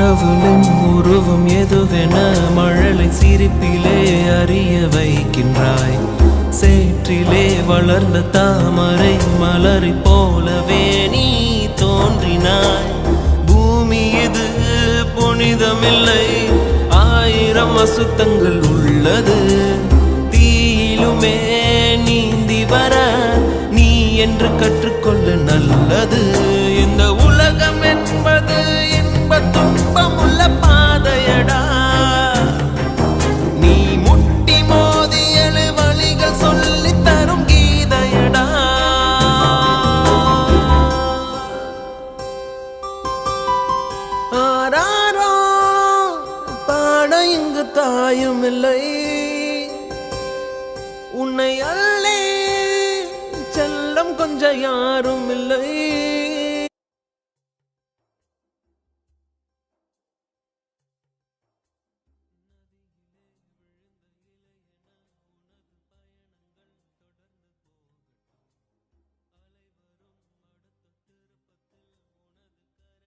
கடவுளின் உருவம் எதுவென மழலை சிரிப்பிலே அறிய வைக்கின்றாய். சேற்றிலே வளர்ந்த தாமரை மலரை போலவே நீ தோன்றினாய். பூமி இது புனிதமில்லை, 1000 அசுத்தங்கள் உள்ளது. தீயிலுமே நீந்தி வர நீ என்று கற்றுக்கொள்ள நல்லது. இந்த உலகம் என்பது துன்பமுள்ள பாதையடா. நீ முட்டி மோதியழு வழிகள் சொல்லி தரும் கீதையடா. ஆராரோ பாட இங்கு தாயும் இல்லை, உன்னை அல்லே செல்லம் கொஞ்சம் யாரும் இல்லை.